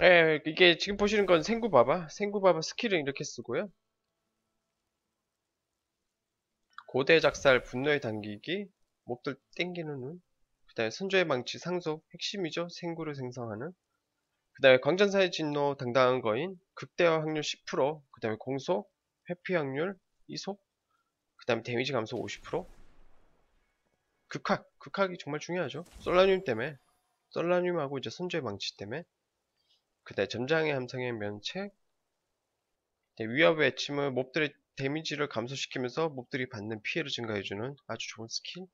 예, 이게 지금 보시는 건 생구바바. 생구바바 스킬은 이렇게 쓰고요. 고대 작살, 분노의 당기기, 몹들 땡기는 눈. 그 다음에 선조의 망치, 상속, 핵심이죠. 생구를 생성하는. 그 다음에 광전사의 진노, 당당한 거인, 극대화 확률 10%, 그 다음에 공속, 회피 확률, 이속, 그 다음에 데미지 감소 50%. 극학이 정말 중요하죠. 솔라늄 때문에, 솔라늄하고 이제 선조의 망치 때문에. 그 다음에 점장의 함성의 면책, 위협의 외침은 몹들의 데미지를 감소시키면서 몹들이 받는 피해를 증가해주는 아주 좋은 스킬.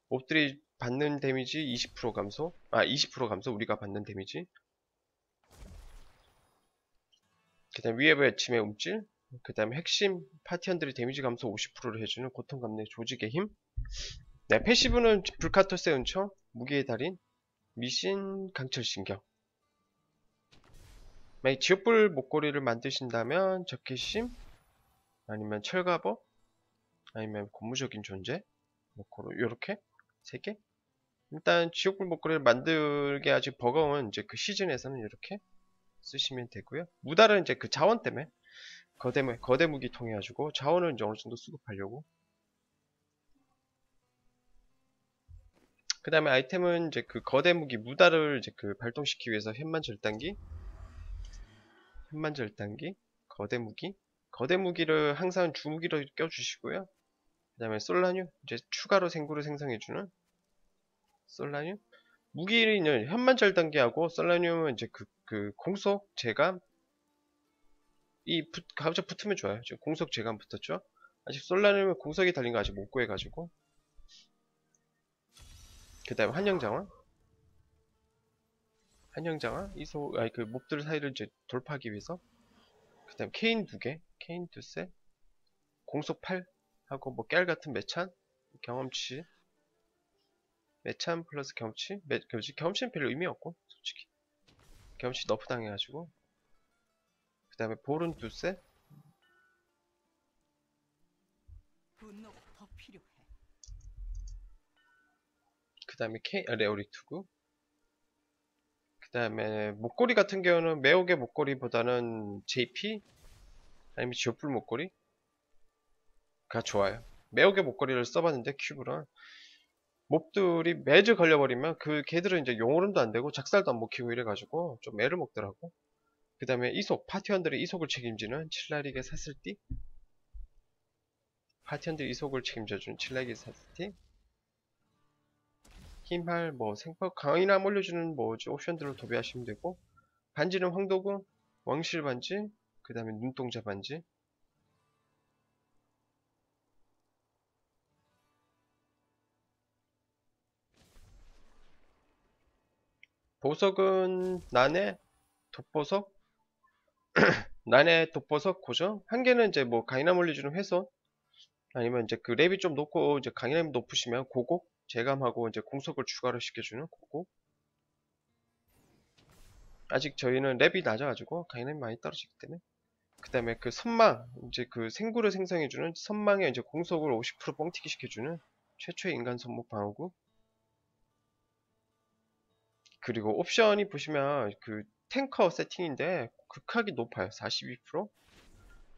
몹들이 받는 데미지 20% 감소, 20% 감소, 우리가 받는 데미지. 그 다음 위협의 외침의 움찔, 그 다음에 핵심 파티원들이 데미지 감소 50%를 해주는 고통 감내 조직의 힘. 네, 패시브는 불카토스의 은총, 무기의 달인, 미신 강철신경. 만약 지옥불 목걸이를 만드신다면 적개심, 아니면 철갑업, 아니면 고무적인 존재, 요렇게 3개. 일단 지옥불 목걸이를 만들게 아직 버거운 이제 그 시즌에서는 이렇게 쓰시면 되고요. 무달은 이제 그 자원 때문에 거대 무기 통해 가지고 자원을 이제 어느 정도 수급하려고. 그 다음에 아이템은 이제 그 거대 무기 무달을 이제 그 발동시키기 위해서 현만 절단기, 거대 무기를 항상 주무기로 껴주시고요. 그 다음에 솔라늄, 이제 추가로 생구를 생성해주는 솔라늄. 무기는 현만 절단기하고 솔라늄은 이제 그 공속 제감, 갑자기 붙으면 좋아요. 지금 공속 제감 붙었죠? 아직 솔라늄은 공속이 달린 거 아직 못 구해가지고. 그 다음에 한영장화, 그 몹들 사이를 이제 돌파하기 위해서. 그 다음에 케인 2세, 공속 8 하고 뭐 깨알 같은 매찬, 경험치, 매찬 플러스 경험치는 별로 의미 없고, 솔직히. 경험치 너프 당해가지고. 그 다음에 볼은 2세, 분노가 더 필요해. 그 다음에 레오리 투구. 그 다음에 목걸이 같은 경우는 매혹의 목걸이보다는 JP 아니면 지옥불 목걸이가 좋아요. 매혹의 목걸이를 써봤는데 큐브랑 몹들이 매즈 걸려버리면 그 걔들은 이제 용오름도 안 되고 작살도 안 먹히고 이래가지고 좀 애를 먹더라고. 그 다음에 파티원들의 이속을 책임지는 칠라릭의 사슬띠. 파티원들의 이속을 책임져주는 칠라릭의 사슬띠. 힘할 생포 강인함 올려주는 옵션들을 도배하시면 되고, 반지는 황도구, 왕실 반지, 그 다음에 눈동자 반지. 보석은 독보석, 난해 독보석 고정. 한 개는 이제 강인함 올려주는 훼손, 아니면 이제 그 랩이 좀 높고 이제 강인함이 높으시면 고곡 제감하고 이제 공속을 추가로 시켜주는 고곡. 아직 저희는 랩이 낮아가지고 강인함이 많이 떨어지기 때문에. 그 다음에 그 선망, 이제 그 생구를 생성해주는 선망에 이제 공속을 50% 뻥튀기 시켜주는 최초의 인간 손목 방어구. 그리고 옵션이 보시면 그 탱커 세팅인데 극학이 높아요. 42%.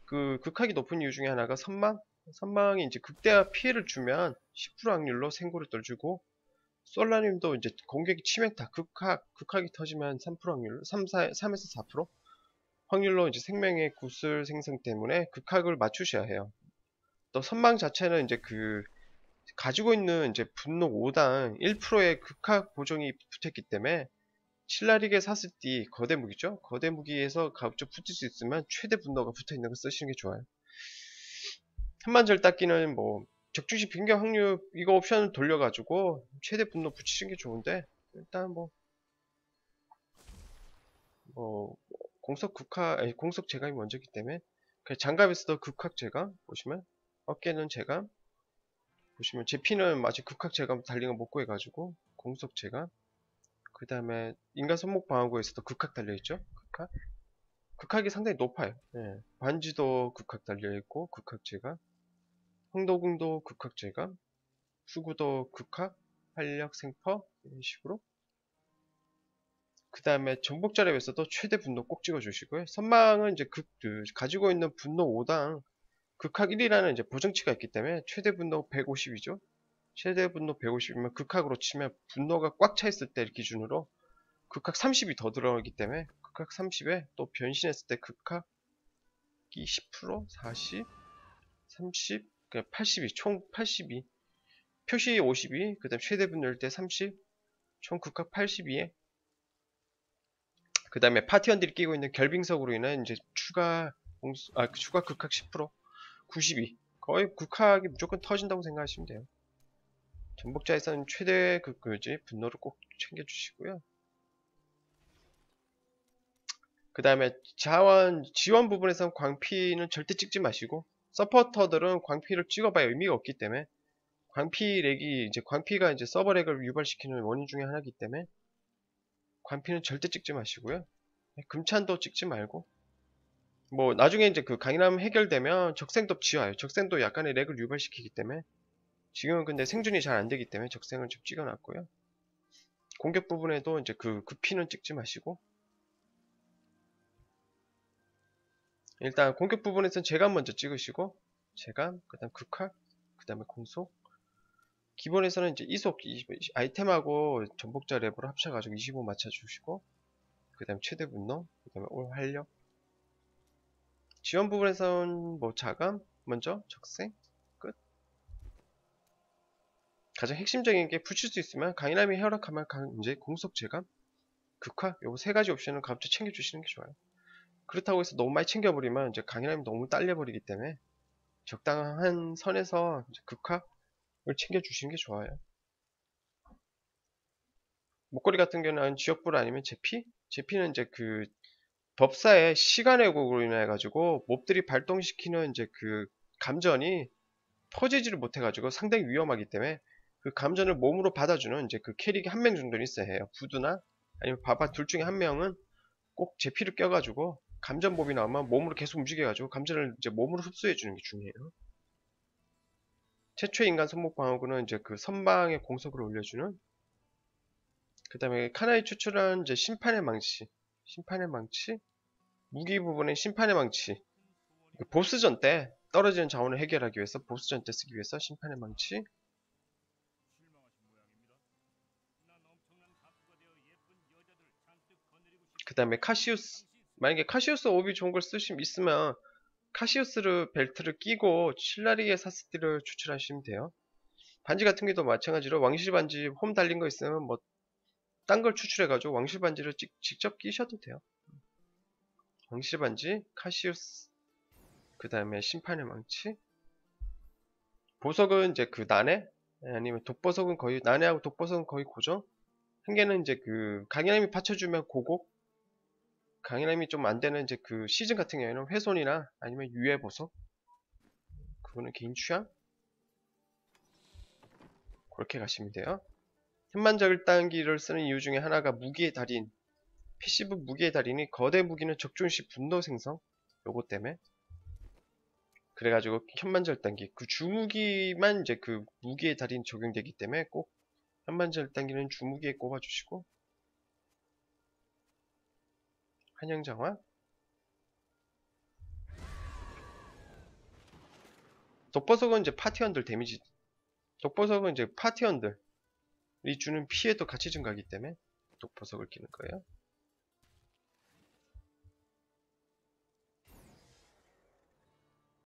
그 극학이 높은 이유 중에 하나가 선망이 이제 극대화 피해를 주면 10% 확률로 생고를 떨주고, 솔라님도 이제 공격이 치명타 극학이 터지면 3% 확률로 3에서 4% 확률로 이제 생명의 구슬 생성 때문에 극학을 맞추셔야 해요. 또 선망 자체는 이제 가지고 있는 이제 분노 5당 1%의 극학 보정이 붙었기 때문에 신라릭의 사슬띠 거대 무기죠. 거대 무기에서 가급적 붙을 수 있으면 최대 분노가 붙어 있는 걸 쓰시는 게 좋아요. 한만절 닦기는 적중시 변경 확률 이거 옵션을 돌려가지고 최대 분노 붙이시는 게 좋은데, 일단 뭐 공속 제감이 먼저기 때문에 장갑에서도 극학 제감 보시면, 어깨는 제감 보시면 제피는 아직 극학 제감 달린 거 못 구해가지고 공속 제감. 그 다음에 인간 손목 방어구에서도 극학 달려있죠. 극학이 상당히 높아요. 예. 반지도 극학 달려있고 극학 제감, 황도궁도 극학 제감, 수구도 극학, 활력 생퍼 이런 식으로. 그 다음에 전복자 랩에서도 최대 분노 꼭 찍어주시고요. 선망은 이제 가지고 있는 분노 5당 극학 1이라는 이제 보정치가 있기 때문에 최대 분노 150이죠. 최대 분노 150이면 극학으로 치면 분노가 꽉 차 있을 때 기준으로 극학 30이 더 들어가기 때문에 극학 30에 또 변신했을 때 극학이 10%, 40, 30, 그냥 82, 총 82, 표시 52, 그 다음 최대 분노일 때 30, 총 극학 82에 그 다음에 파티원들이 끼고 있는 결빙석으로 인한 이제 추가 극학 10%, 92. 거의 극학이 무조건 터진다고 생각하시면 돼요. 전복자에서는 최대 분노를 꼭 챙겨주시고요. 그 다음에 지원 부분에서는 광피는 절대 찍지 마시고, 서포터들은 광피를 찍어봐야 의미가 없기 때문에, 광피가 이제 서버 렉을 유발시키는 원인 중에 하나이기 때문에, 광피는 절대 찍지 마시고요. 금찬도 찍지 말고, 뭐, 나중에 이제 그 강인함 해결되면 적생도 지워요. 적생도 약간의 렉을 유발시키기 때문에, 지금은 근데 생존이 잘 안 되기 때문에 적생을 좀 찍어놨고요. 공격 부분에도 이제 그 피는 찍지 마시고, 일단 공격 부분에서는 재감 먼저 찍으시고, 재감, 그 다음 극학, 그 다음에 공속. 기본에서는 이제 이속, 아이템하고 전복자 랩으로 합쳐가지고 25 맞춰주시고, 그 다음 최대 분노, 그 다음에 올 활력. 지원 부분에서는 뭐 자감, 먼저 적생, 끝. 가장 핵심적인 게 붙일 수 있으면 강인함이 허락하면 이제 공속 재감, 극화, 요거 세 가지 옵션을 각자 챙겨주시는 게 좋아요. 그렇다고 해서 너무 많이 챙겨버리면 이제 강인함이 너무 딸려버리기 때문에 적당한 선에서 이제 극화를 챙겨주시는 게 좋아요. 목걸이 같은 경우는 지역불 아니면 제피? 제피는 이제 그 법사의 시간의 왜곡으로 인해 가지고 몹들이 발동시키는 이제 그 감전이 터지지를 못해 가지고 상당히 위험하기 때문에 그 감전을 몸으로 받아주는 이제 그 캐릭이 한 명 정도는 있어야 해요. 부두나 아니면 바바 둘 중에 한 명은 꼭 제피를 껴가지고 감전몹이 나오면 몸으로 계속 움직여가지고 감전을 이제 몸으로 흡수해주는 게 중요해요. 최초의 인간 손목 방어구는 이제 그 선방의 공속을 올려주는. 그 다음에 카나이 추출한 이제 심판의 망치, 무기 부분의 심판의 망치. 보스전 때 떨어지는 자원을 해결하기 위해서 보스전 때 쓰기 위해서 심판의 망치. 그 다음에 카시우스. 만약에 카시우스 옵이 좋은 걸 있으면 카시우스 벨트를 끼고 칠라리의 사스티를 추출하시면 돼요. 반지 같은 경우도 마찬가지로 왕실 반지 홈 달린 거 있으면 뭐 딴 걸 추출해가지고 왕실 반지를 직접 끼셔도 돼요. 왕실 반지, 카시우스, 그 다음에 심판의 망치. 보석은 이제 그 난해, 아니면 독보석은 거의 난해하고 독보석은 거의 고정. 한 개는 이제 그 강인함이 받쳐주면 고곡. 강인함이 좀 안 되는 이제 그 시즌 같은 경우에는 훼손이나 아니면 유해 보석. 그거는 개인 취향. 그렇게 가시면 돼요. 현만절단기를 쓰는 이유 중에 하나가 무기의 달인. 패시브 무기의 달인이 거대 무기는 적중시 분노 생성. 요거 때문에. 그래가지고 현만절단기. 그 주무기만 이제 그 무기의 달인 적용되기 때문에 꼭 현만절단기는 주무기에 꼽아주시고. 한영장화. 독보석은 이제 파티원들 데미지. 독보석은 이제 파티원들이 주는 피해도 같이 증가하기 때문에 독보석을 끼는 거예요.